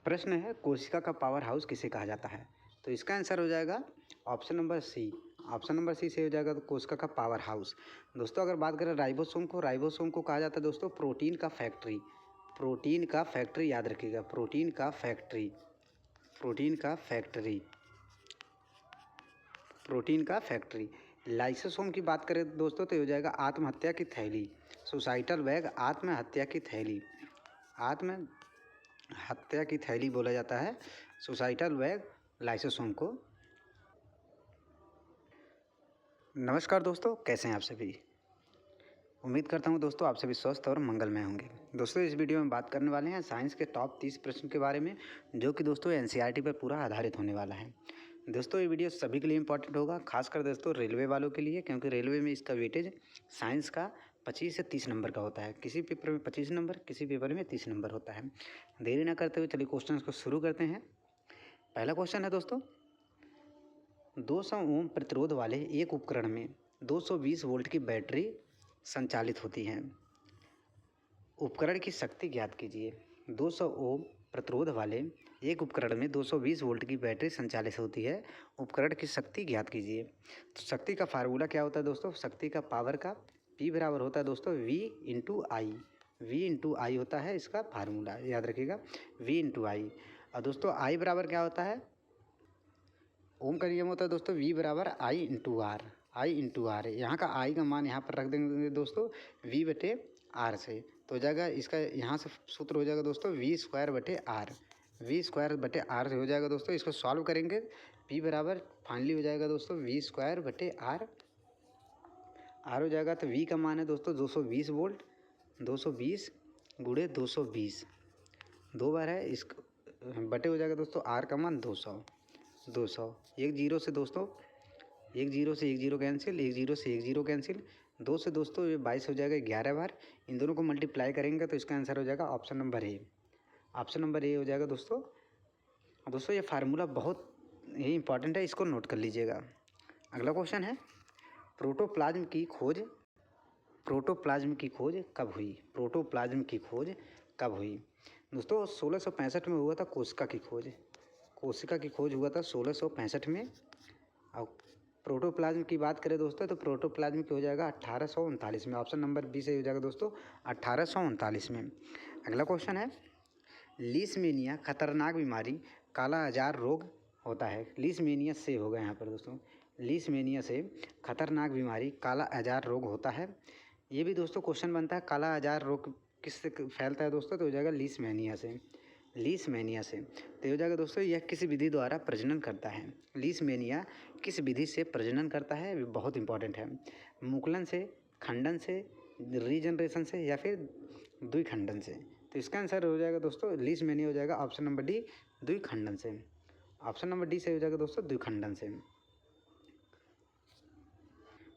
प्रश्न है, कोशिका का पावर हाउस किसे कहा जाता है? तो इसका आंसर हो जाएगा option number C. Option number C से हो जाएगा तो कोशिका का पावर हाउस। दोस्तों अगर बात करें राइबोसोम को कहा जाता है दोस्तों प्रोटीन का फैक्ट्री। प्रोटीन का फैक्ट्री याद रखिएगा, प्रोटीन का फैक्ट्री, प्रोटीन का फैक्ट्री, प्रोटीन का फैक्ट्री। लाइसोसोम की बात करें दोस्तों तो हो जाएगा आत्महत्या की थैली। सुसाइटल बैग आत्महत्या की थैली, आत्महत्या की थैली बोला जाता है सुसाइटल बैग लाइसोसोम को। नमस्कार दोस्तों, कैसे हैं आप सभी? उम्मीद करता हूं दोस्तों आप सभी स्वस्थ और मंगलमय होंगे। दोस्तों इस वीडियो में बात करने वाले हैं साइंस के टॉप 30 प्रश्न के बारे में, जो कि दोस्तों एनसीईआरटी पर पूरा आधारित होने वाला है। दोस्तों ये वीडियो सभी के लिए इंपॉर्टेंट होगा, खासकर दोस्तों रेलवे वालों के लिए, क्योंकि रेलवे में इसका वेटेज साइंस का 25 से 30 नंबर का होता है। किसी पेपर में 25 नंबर, किसी पेपर में 30 नंबर होता है। देरी न करते हुए चलिए क्वेश्चन को शुरू करते हैं। पहला क्वेश्चन है दोस्तों, 200 ओम प्रतिरोध वाले एक उपकरण में 220 वोल्ट की बैटरी संचालित होती है। उपकरण की शक्ति ज्ञात कीजिए। 200 ओम प्रतिरोध वाले एक उपकरण में 220 वोल्ट की बैटरी संचालित होती है। उपकरण की शक्ति ज्ञात कीजिए। तो शक्ति का फार्मूला क्या होता है दोस्तों? शक्ति का पावर का P बराबर होता है दोस्तों V इंटू आई। V इंटू आई होता है इसका फार्मूला, याद रखिएगा V इंटू आई। और दोस्तों I बराबर क्या होता है? ओम का नियम होता है दोस्तों V बराबर I into R, I into R. यहाँ का I का मान यहाँ पर रख देंगे दोस्तों V बटे आर से, तो हो जाएगा इसका यहाँ से सूत्र हो जाएगा दोस्तों V स्क्वायर बटे आर, V स्क्वायर बटे आर से हो जाएगा दोस्तों। इसको सॉल्व करेंगे P बराबर फाइनली हो जाएगा दोस्तों V स्क्वायर बटे आर, आर हो जाएगा तो V का मान है दोस्तों 220 वोल्ट, 220 गुणे 220, दो बार है, इस बटे हो जाएगा दोस्तों आर का मान 200। एक जीरो से दोस्तों, एक जीरो से एक जीरो कैंसिल, एक जीरो से एक जीरो कैंसिल, दो से दोस्तों ये 22 हो जाएगा 11 बार। इन दोनों को मल्टीप्लाई करेंगे तो इसका आंसर हो जाएगा option number A. Option number A हो जाएगा दोस्तों। दोस्तों ये फार्मूला बहुत ही इंपॉर्टेंट है, इसको नोट कर लीजिएगा। अगला क्वेश्चन है, प्रोटोप्लाज्म की खोज कब हुई? प्रोटोप्लाज्म की खोज कब हुई? दोस्तों 1665 में हुआ था कोशिका की खोज। कोशिका की खोज हुआ था 1665 में। और प्रोटोप्लाज्म की बात करें दोस्तों तो प्रोटोप्लाज्म की हो जाएगा 1839 में। ऑप्शन नंबर बी से हो जाएगा दोस्तों 1839 में। अगला क्वेश्चन है, लीशमेनिया खतरनाक बीमारी काला आजार रोग होता है। लीशमेनिया से होगा यहाँ पर दोस्तों, लीशमेनिया से खतरनाक बीमारी काला आजार रोग होता है। ये भी दोस्तों क्वेश्चन बनता है, काला आजार रोग किससे फैलता है दोस्तों? तो हो जाएगा लीशमेनिया से, लीशमेनिया से। तो हो जाएगा दोस्तों यह किस विधि द्वारा प्रजनन करता है? लीशमेनिया किस विधि से प्रजनन करता है? बहुत इंपॉर्टेंट है। मुकुलन से, खंडन से, रीजनरेशन से, या फिर द्विखंडन से? तो इसका आंसर हो जाएगा दोस्तों लीशमेनिया हो जाएगा ऑप्शन नंबर डी, द्विखंडन से। ऑप्शन नंबर डी से हो जाएगा दोस्तों द्विखंडन से।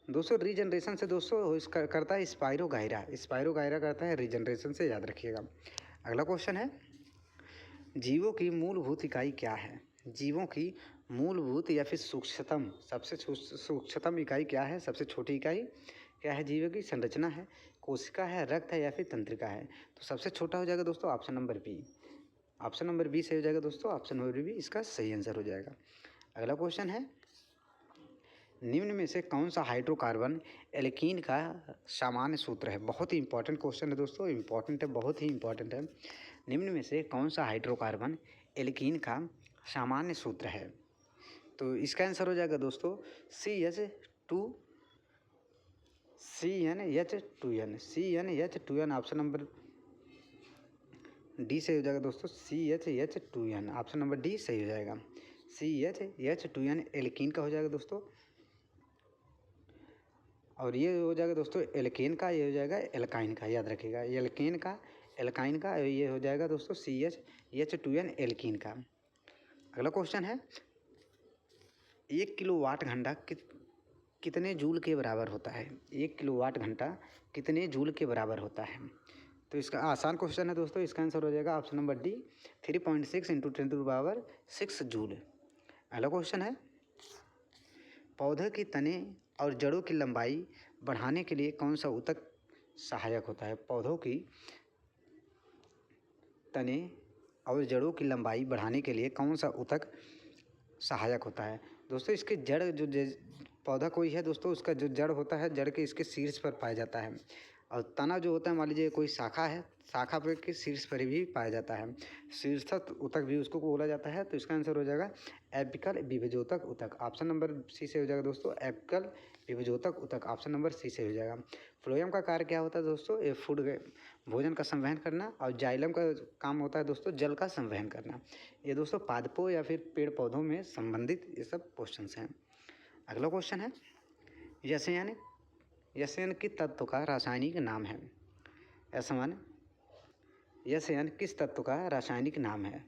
दोस्तों रीजनरेशन से दोस्तों करता है स्पाइरोगाइरा, स्पाइरोगाइरा करता है रीजनरेशन से, याद रखिएगा। अगला क्वेश्चन है, जीवों की मूलभूत इकाई क्या है? जीवों की मूलभूत या फिर सूक्ष्मतम, सबसे सूक्ष्मतम इकाई क्या है? सबसे छोटी इकाई क्या है? जीवों की संरचना है, कोशिका है, रक्त है, या फिर तंत्रिका है? तो सबसे छोटा हो जाएगा दोस्तों option number B. Option number B से हो जाएगा दोस्तों, ऑप्शन नंबर बी इसका सही आंसर हो जाएगा। अगला क्वेश्चन है, निम्न में से कौन सा हाइड्रोकार्बन एल्कीन का सामान्य सूत्र है? बहुत ही इंपॉर्टेंट क्वेश्चन है दोस्तों, इंपॉर्टेंट है, बहुत ही इंपॉर्टेंट है। निम्न में से कौन सा हाइड्रोकार्बन एल्कीन का सामान्य सूत्र है? तो इसका आंसर हो जाएगा दोस्तों CH2N, ऑप्शन नंबर डी से हो जाएगा दोस्तों CH2N, ऑप्शन नंबर डी सही हो जाएगा। CH2N एल्कीन का हो जाएगा दोस्तों, और ये हो जाएगा दोस्तों एल्केन का, ये हो जाएगा एल्काइन का, याद रखिएगा एल्केन का, एल्काइन का, ये हो जाएगा दोस्तों CH2N एल्कीन का। अगला क्वेश्चन है, 1 किलोवाट घंटा कितने जूल के बराबर होता है? 1 किलोवाट घंटा कितने जूल के बराबर होता है? तो इसका आसान क्वेश्चन है दोस्तों, इसका आंसर हो जाएगा ऑप्शन नंबर डी 3.6 × 10⁻6 जूल। अगला क्वेश्चन है, पौधे की तने और जड़ों की लंबाई बढ़ाने के लिए कौन सा ऊतक सहायक होता है? पौधों की तने और जड़ों की लंबाई बढ़ाने के लिए कौन सा ऊतक सहायक होता है? दोस्तों इसके जड़ जो पौधा कोई है दोस्तों, उसका जो जड़ होता है, जड़ के इसके शीर्ष पर पाया जाता है। और तना जो होता है, मान लीजिए कोई शाखा है, शाखा पर के शीर्ष पर भी पाया जाता है, शीर्षस्थ ऊतक भी उसको बोला जाता है। तो इसका आंसर हो जाएगा एपिकल विभेजोतक ऊतक। ऑप्शन नंबर सी से हो जाएगा दोस्तों, एपिकल विभेजोतक ऊतक। ऑप्शन नंबर सी से हो जाएगा। फ्लोएम का कार्य क्या होता है दोस्तों? ये फूड भोजन का संवहन करना। और जाइलम का काम होता है दोस्तों जल का संवहन करना। ये दोस्तों पादपों या फिर पेड़ पौधों में संबंधित ये सब क्वेश्चन हैं। अगला क्वेश्चन है, यशयन किस तत्व का रासायनिक नाम है? यशयन किस तत्व का रासायनिक नाम है?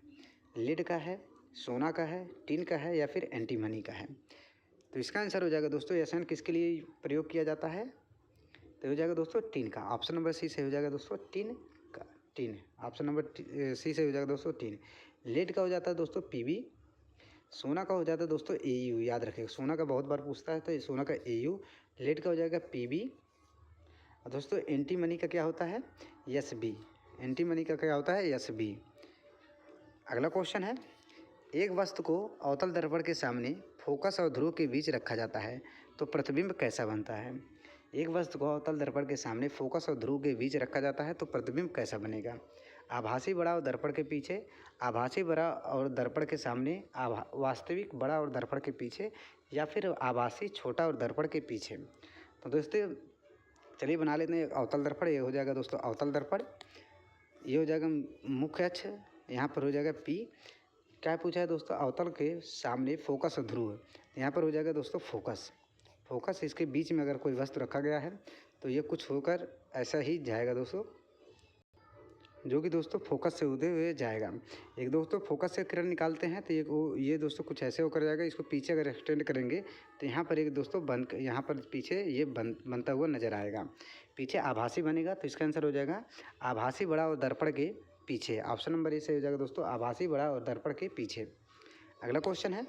लीड का है, सोना का है, टिन का है या फिर एंटीमनी का है? तो इसका आंसर हो जाएगा दोस्तों, यशयन किसके लिए प्रयोग किया जाता है? तो हो जाएगा दोस्तों टिन का। ऑप्शन नंबर सी से हो जाएगा दोस्तों टिन का। टिन ऑप्शन नंबर सी से हो जाएगा दोस्तों टिन। लीड का हो जाता है दोस्तों पीबी। सोना का हो जाता है दोस्तों एयू। याद रखिएगा, सोना का बहुत बार पूछता है, तो ये सोना का एयू। लीड का हो जाएगा पीबी। और दोस्तों एंटीमनी का क्या होता है? एसबी। एंटीमनी का क्या होता है? एसबी। अगला क्वेश्चन है, एक वस्तु को अवतल दर्पण के सामने फोकस और ध्रुव के बीच रखा जाता है तो प्रतिबिंब कैसा बनता है? एक वस्तु को अवतल दर्पण के सामने फोकस और ध्रुव के बीच रखा जाता है तो प्रतिबिंब कैसा बनेगा? आभासी बड़ा और दर्पण के पीछे, आभासी बड़ा और दर्पण के सामने, वास्तविक बड़ा और दर्पण के पीछे, या फिर आभासी छोटा और दर्पण के पीछे? तो दोस्तों चलिए बना लेते हैं अवतल दर्पण। ये हो जाएगा दोस्तों अवतल दर्पण। ये हो जाएगा मुख्य अक्ष, यहाँ पर हो जाएगा पी। क्या पूछा है दोस्तों? अवतल के सामने फोकस और ध्रुव, यहाँ पर हो जाएगा दोस्तों फोकस। फोकस, इसके बीच में अगर कोई वस्तु रखा गया है तो ये कुछ होकर ऐसा ही जाएगा दोस्तों, जो कि दोस्तों फोकस से होते हुए जाएगा। एक दोस्तों फोकस से किरण निकालते हैं तो ये दोस्तों कुछ ऐसे होकर जाएगा। इसको पीछे अगर एक्सटेंड करेंगे तो यहाँ पर एक दोस्तों यहाँ पर पीछे ये बनता हुआ नजर आएगा, पीछे आभासी बनेगा। तो इसका आंसर हो जाएगा आभासी बड़ा और दर्पण के पीछे। ऑप्शन नंबर ए से हो जाएगा दोस्तों आभासी बड़ा और दर्पण के पीछे। अगला क्वेश्चन है,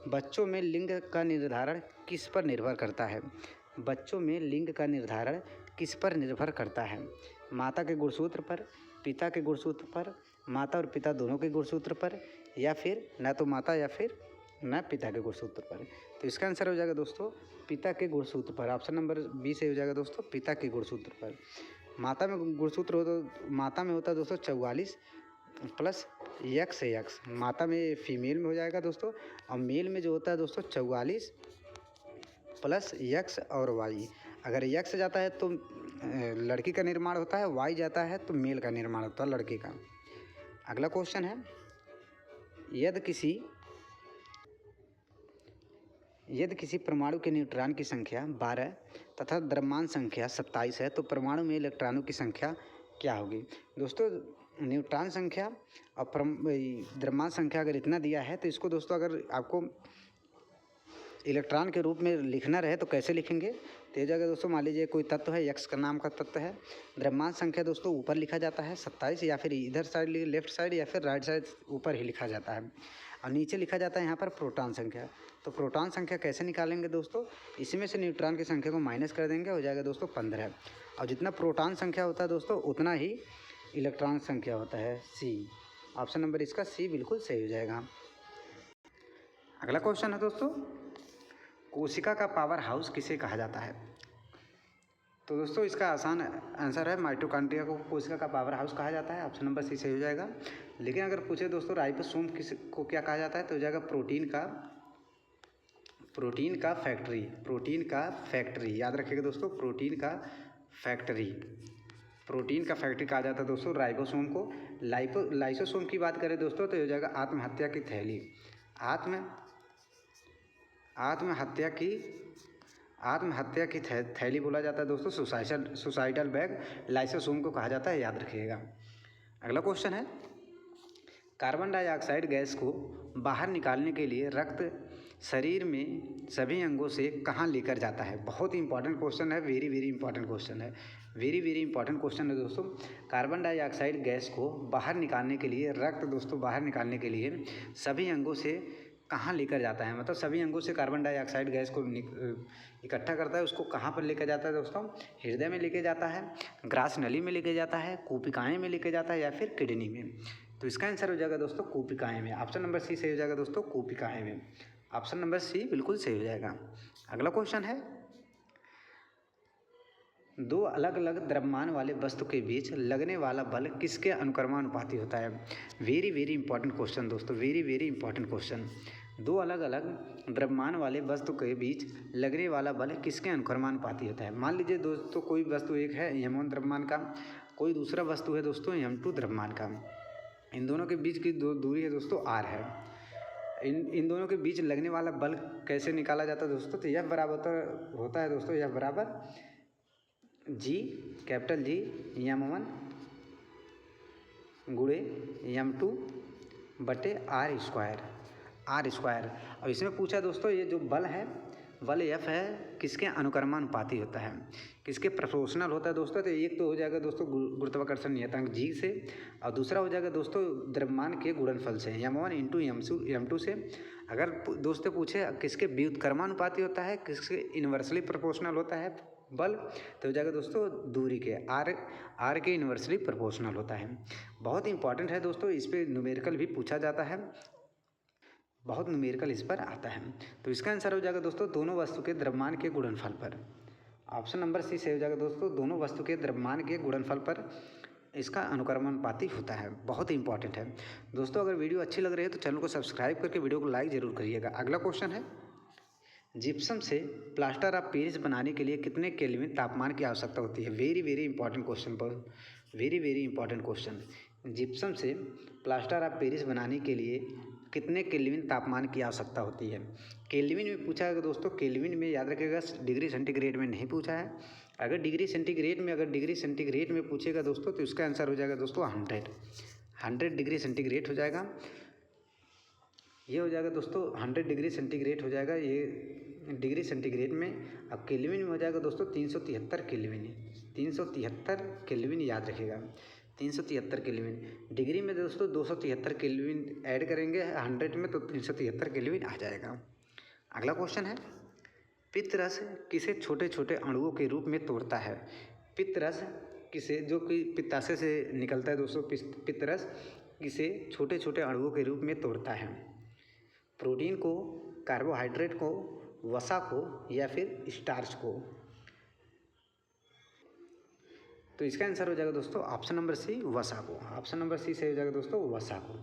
बच्चों में लिंग का निर्धारण किस पर निर्भर करता है? बच्चों में लिंग का निर्धारण किस पर निर्भर करता है? माता के गुणसूत्र पर, पिता के गुणसूत्र पर, माता और पिता दोनों के गुणसूत्र पर, या फिर न तो माता या फिर न पिता के गुणसूत्र पर? तो इसका आंसर हो जाएगा दोस्तों पिता के गुणसूत्र पर। ऑप्शन नंबर बी से हो जाएगा दोस्तों पिता के गुणसूत्र पर। माता में गुणसूत्र हो तो माता में होता है दोस्तों 44 प्लस यक्स है यक्स। माता में फीमेल में हो जाएगा दोस्तों, और मेल में जो होता है दोस्तों 44 प्लस यक्स और वाई। अगर यक्स जाता है तो लड़की का निर्माण होता है, वाई जाता है तो मेल का निर्माण होता है लड़की का। अगला क्वेश्चन है, यदि किसी परमाणु के न्यूट्रॉन की संख्या 12 तथा द्रव्यमान संख्या 27 है तो परमाणु में इलेक्ट्रॉनों की संख्या क्या होगी? दोस्तों न्यूट्रॉन संख्या और द्रव्यमान संख्या अगर इतना दिया है तो इसको दोस्तों अगर आपको इलेक्ट्रॉन के रूप में लिखना रहे तो कैसे लिखेंगे? तो ये जगह दोस्तों मान लीजिए कोई तत्व है, एक्स का नाम का तत्व है, द्रव्यमान संख्या दोस्तों ऊपर लिखा जाता है 27, या फिर इधर साइड लेफ्ट साइड या फिर राइट साइड ऊपर ही लिखा जाता है, और नीचे लिखा जाता है यहाँ पर प्रोटॉन संख्या। तो प्रोटॉन संख्या कैसे निकालेंगे दोस्तों? इसमें से न्यूट्रॉन की संख्या को माइनस कर देंगे, हो जाएगा दोस्तों 15। और जितना प्रोटॉन संख्या होता है दोस्तों उतना ही इलेक्ट्रॉन संख्या होता है सी। ऑप्शन नंबर इसका सी बिल्कुल सही हो जाएगा। अगला क्वेश्चन है दोस्तों, कोशिका का पावर हाउस किसे कहा जाता है? तो दोस्तों इसका आसान आंसर है माइटोकॉन्ड्रिया को कोशिका का पावर हाउस कहा जाता है। ऑप्शन नंबर सी सही हो जाएगा। लेकिन अगर पूछे दोस्तों राइबोसोम को क्या कहा जाता है तो हो जाएगा प्रोटीन का फैक्ट्री। याद रखिएगा दोस्तों प्रोटीन का फैक्ट्री कहा जाता है दोस्तों राइबोसोम को। लाइसोसोम की बात करें दोस्तों तो हो जाएगा आत्महत्या की थैली। आत्महत्या की थैली बोला जाता है दोस्तों सुसाइडल बैग, लाइसोसोम को कहा जाता है, याद रखिएगा। अगला क्वेश्चन है, कार्बन डाइऑक्साइड गैस को बाहर निकालने के लिए रक्त शरीर में सभी अंगों से कहाँ लेकर जाता है? बहुत ही इंपॉर्टेंट क्वेश्चन है, वेरी इंपॉर्टेंट क्वेश्चन है दोस्तों। कार्बन डाइऑक्साइड गैस को बाहर निकालने के लिए रक्त दोस्तों बाहर निकालने के लिए सभी अंगों से कहाँ लेकर जाता है? मतलब सभी अंगों से कार्बन डाइऑक्साइड गैस को इकट्ठा करता है, उसको कहाँ पर लेकर जाता है दोस्तों? हृदय में लेके जाता है, ग्रास नली में लेके जाता है, कोशिकाएं में लेके जाता है, या फिर किडनी में? तो इसका आंसर हो जाएगा दोस्तों कूपिकाएँ में। ऑप्शन नंबर सी सही हो जाएगा दोस्तों कूपिकाएँ में। ऑप्शन नंबर सी बिल्कुल सही हो जाएगा। अगला क्वेश्चन है, दो अलग अलग द्रव्यमान वाले वस्तु के बीच लगने वाला बल किसके अनुक्रमानुपाती होता है? वेरी वेरी इंपॉर्टेंट क्वेश्चन दोस्तों, वेरी वेरी इंपॉर्टेंट क्वेश्चन। दो अलग अलग द्रव्यमान वाले वस्तु के बीच लगने वाला बल किसके अनुक्रमानुपाती होता है? मान लीजिए दोस्तों कोई वस्तु एक है m1 द्रव्यमान का, कोई दूसरा वस्तु है दोस्तों m2 द्रव्यमान का। इन दोनों के बीच की दूरी है दोस्तों r है। इन दोनों के बीच लगने वाला बल कैसे निकाला जाता है दोस्तों? तो F बराबर होता है दोस्तों, F बराबर G कैपिटल G m1 गुणे m2 बटे r स्क्वायर। अब इसमें पूछा दोस्तों ये जो बल है, बल F है, किसके अनुक्रमानुपाती होता है, किसके प्रोपोर्शनल होता है दोस्तों? तो एक तो हो जाएगा दोस्तों गुरुत्वाकर्षण नियतांक G से, और दूसरा हो जाएगा दोस्तों द्रव्यमान के गुणनफल से m1 इंटू m2 से। अगर दोस्तों पूछे किसके व्युत्क्रमानुपाती होता है, किसके इन्वर्सली प्रोपोर्शनल होता है बल, तो हो जाएगा दोस्तों दूरी के r के इन्वर्सली प्रोपोर्शनल होता है। बहुत इंपॉर्टेंट है दोस्तों, इस पर न्यूमेरिकल भी पूछा जाता है, बहुत न्यूमेरिकल इस पर आता है। तो इसका आंसर हो जाएगा दोस्तों दोनों वस्तु के द्रव्यमान के गुणनफल पर। ऑप्शन नंबर सी सही हो जाएगा दोस्तों, दोनों वस्तु के द्रव्यमान के गुणनफल पर इसका अनुक्रमानुपाती होता है। बहुत इंपॉर्टेंट है दोस्तों। अगर वीडियो अच्छी लग रही है तो चैनल को सब्सक्राइब करके वीडियो को लाइक ज़रूर करिएगा। अगला क्वेश्चन है, जिप्सम से प्लास्टर ऑफ पेरिस बनाने के लिए कितने केल्विन तापमान की आवश्यकता होती है? Very very important question, very very important question. Gypsum से प्लास्टर ऑफ पेरिस बनाने के लिए कितने केल्विन तापमान की आवश्यकता होती है? केल्विन में पूछा है दोस्तों, केल्विन में याद रखिएगा, डिग्री सेंटीग्रेड में नहीं पूछा है। अगर डिग्री सेंटीग्रेड में पूछेगा दोस्तों तो इसका आंसर हो जाएगा दोस्तों 100 डिग्री सेंटीग्रेड हो जाएगा। ये हो जाएगा दोस्तों 100 डिग्री सेंटीग्रेड हो जाएगा ये डिग्री सेंटीग्रेड में। अब केल्विन में हो जाएगा दोस्तों 373 केल्विन, 373 केल्विन याद रखिएगा, 373 केल्विन। डिग्री में दोस्तों 273 केल्विन ऐड करेंगे 100 में तो 373 केल्विन आ जाएगा। अगला क्वेश्चन है, पित्तरस किसे छोटे छोटे अणुओं के रूप में तोड़ता है? पित्तरस किसे, जो कि पित्ताशय से निकलता है दोस्तों, पित्तरस किसे छोटे छोटे अणुओं के रूप में तोड़ता है? प्रोटीन को, कार्बोहाइड्रेट को, वसा को, या फिर स्टार्च को? तो इसका आंसर हो जाएगा दोस्तों ऑप्शन नंबर सी वसा को। ऑप्शन नंबर सी सही हो जाएगा दोस्तों वसा को।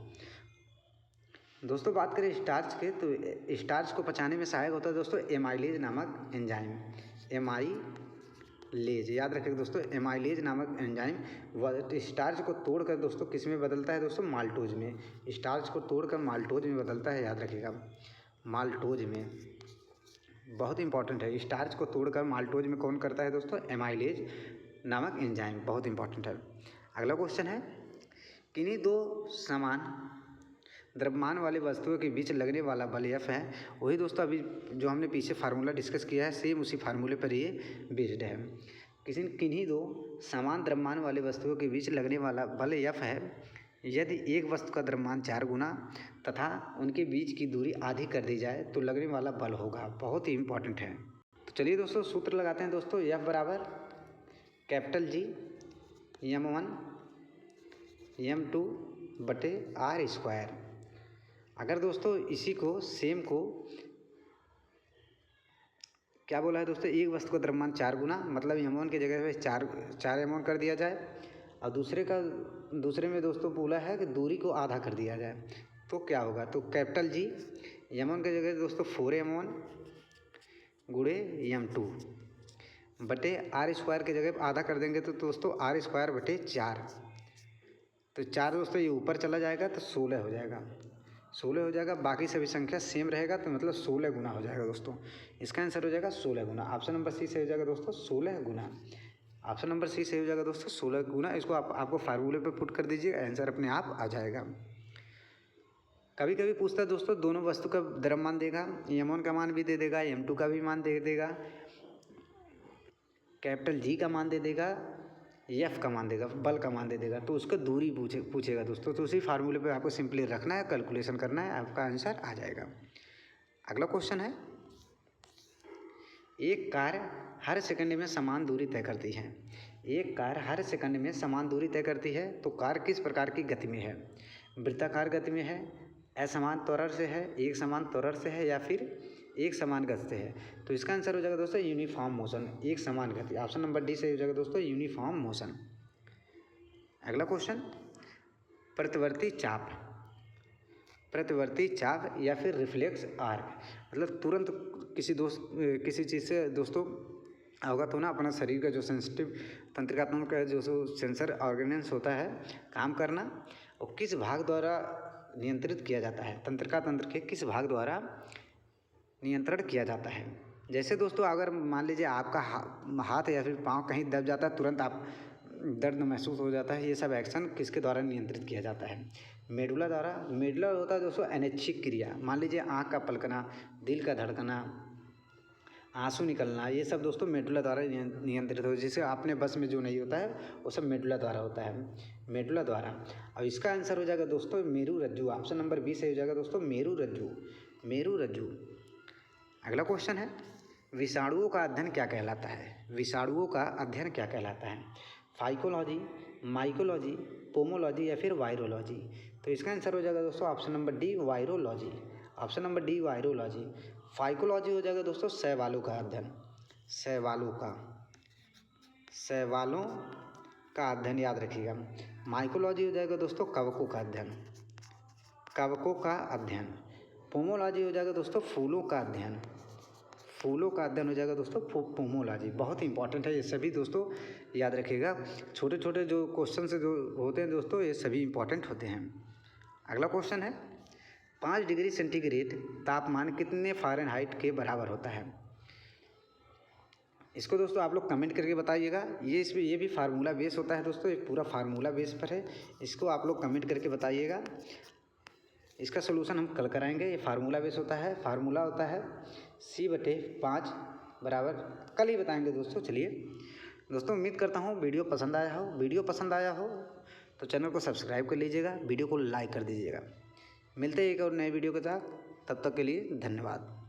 दोस्तों बात करें स्टार्च के, तो स्टार्च को पचाने में सहायक होता है दोस्तों एमाइलेज नामक एंजाइम। एमाइलेज याद रखिएगा दोस्तों, एमाइलेज नामक एंजाइम स्टार्च को तोड़कर दोस्तों किस में बदलता है दोस्तों? माल्टोज में। स्टार्च को तोड़कर माल्टोज में बदलता है, याद रखिएगा, माल्टोज में। बहुत इंपॉर्टेंट है, स्टार्च को तोड़कर माल्टोज में कौन करता है दोस्तों? एमाइलेज नामक एंजाइम। बहुत इंपॉर्टेंट है। अगला क्वेश्चन है, किन्हीं दो समान द्रव्यमान वाले वस्तुओं के बीच लगने वाला बल F है। वही दोस्तों अभी जो हमने पीछे फार्मूला डिस्कस किया है, सेम उसी फार्मूले पर ये बेस्ड है। किन्हीं दो समान द्रव्यमान वाले वस्तुओं के बीच लगने वाला बल F है यदि एक वस्तु का द्रव्यमान 4 गुना तथा उनके बीच की दूरी आधी कर दी जाए तो लगने वाला बल होगा। बहुत ही इंपॉर्टेंट है। तो चलिए दोस्तों सूत्र लगाते हैं दोस्तों। F बराबर कैपिटल G m1 m2 बटे r स्क्वायर। अगर दोस्तों इसी को सेम को क्या बोला है दोस्तों, एक वस्तु का द्रव्यमान 4 गुना, मतलब m1 की जगह पे 4 m1 कर दिया जाए, और दूसरे में दोस्तों बोला है कि दूरी को आधा कर दिया जाए, तो क्या होगा? तो कैपिटल G m1 की जगह दोस्तों 4 m1 गुणे m2 बटे r स्क्वायर की जगह आधा कर देंगे तो दोस्तों r स्क्वायर बटे 4। तो 4 दोस्तों ये ऊपर चला जाएगा तो 16 हो जाएगा, 16 हो जाएगा। बाकी सभी संख्या सेम रहेगा तो मतलब 16 गुना हो जाएगा दोस्तों। इसका आंसर हो जाएगा 16 गुना। ऑप्शन नंबर सी से हो जाएगा दोस्तों 16 गुना। ऑप्शन नंबर सी से हो जाएगा दोस्तों 16 गुना। इसको आपको फार्मूले पे पुट कर दीजिए, आंसर अपने आप आ जाएगा। कभी कभी पूछता है दोस्तों दोनों वस्तु का द्रव्यमान देगा, m1 का मान भी दे देगा, m2 का भी मान दे देगा, कैपिटल G का मान दे देगा, F का मान देगा, बल का मान दे देगा, तो उसका दूरी पूछेगा दोस्तों। तो उसी फार्मूले पे आपको सिंपली रखना है, कैलकुलेशन करना है, आपका आंसर आ जाएगा। अगला क्वेश्चन है, एक कार हर सेकंड में समान दूरी तय करती है। एक कार हर सेकंड में समान दूरी तय करती है तो कार किस प्रकार की गति में है? वृत्ताकार गति में है, असमान त्वरण से है, एक समान त्वरण से है या फिर एक समान गति से है। तो इसका आंसर हो जाएगा दोस्तों यूनिफॉर्म मोशन, एक समान गति। ऑप्शन नंबर डी सही हो जाएगा दोस्तों यूनिफॉर्म मोशन। अगला क्वेश्चन, प्रतिवर्ती चाप, प्रतिवर्ती चाप या फिर रिफ्लेक्स आर्क, मतलब तुरंत किसी चीज़ से दोस्तों अवगत होना, अपना शरीर का जो सेंसिटिव तंत्रिकात्मक का जो सेंसर ऑर्गेनेंस होता है काम करना, और किस भाग द्वारा नियंत्रित किया जाता है, तंत्रिका तंत्र के किस भाग द्वारा नियंत्रण किया जाता है। जैसे दोस्तों अगर मान लीजिए आपका हाथ या फिर पाँव कहीं दब जाता है, तुरंत आप दर्द महसूस हो जाता है, ये सब एक्शन किसके द्वारा नियंत्रित किया जाता है, मेडुला द्वारा। मेडुला होता है दोस्तों अनैच्छिक क्रिया, मान लीजिए आँख का पलकना, दिल का धड़कना, आंसू निकलना, ये सब दोस्तों मेडुला द्वारा नियंत्रित हो, जिसे अपने बस में जो नहीं होता है वो सब मेडुला द्वारा होता है, मेडुला द्वारा। और इसका आंसर हो जाएगा दोस्तों मेरु रज्जु। ऑप्शन नंबर बी सही हो जाएगा दोस्तों मेरु रज्जु, मेरु रज्जु। अगला क्वेश्चन है, विषाणुओं का अध्ययन क्या कहलाता है, विषाणुओं का अध्ययन क्या कहलाता है, फाइकोलॉजी, माइकोलॉजी, पोमोलॉजी या फिर वायरोलॉजी। तो इसका आंसर हो जाएगा दोस्तों option number D virology, option number D virology. Phycology हो जाएगा दोस्तों शैवालों का अध्ययन, शैवालों का अध्ययन याद रखिएगा। माइकोलॉजी हो जाएगा दोस्तों कवकों का अध्ययन, कवकों का अध्ययन। पोमोलॉजी हो जाएगा दोस्तों फूलों का अध्ययन, फूलों का अध्ययन हो जाएगा दोस्तों पोमोलॉजी। बहुत ही इंपॉर्टेंट है ये सभी दोस्तों, याद रखिएगा। छोटे छोटे जो क्वेश्चन से जो होते हैं दोस्तों, ये सभी इंपॉर्टेंट होते हैं। अगला क्वेश्चन है, 5 डिग्री सेंटीग्रेड तापमान कितने फ़ारेनहाइट के बराबर होता है। इसको दोस्तों आप लोग कमेंट करके बताइएगा। ये भी फार्मूला बेस होता है दोस्तों, एक पूरा फार्मूला बेस पर है। इसको आप लोग कमेंट करके बताइएगा। इसका सोल्यूशन हम कल कराएंगे। ये फार्मूला बेस होता है, फार्मूला होता है C/5 बराबर, कल ही बताएंगे दोस्तों। चलिए दोस्तों, उम्मीद करता हूँ वीडियो पसंद आया हो तो चैनल को सब्सक्राइब कर लीजिएगा, वीडियो को लाइक कर दीजिएगा। मिलते हैं एक और नए वीडियो के साथ, तब तक के लिए धन्यवाद।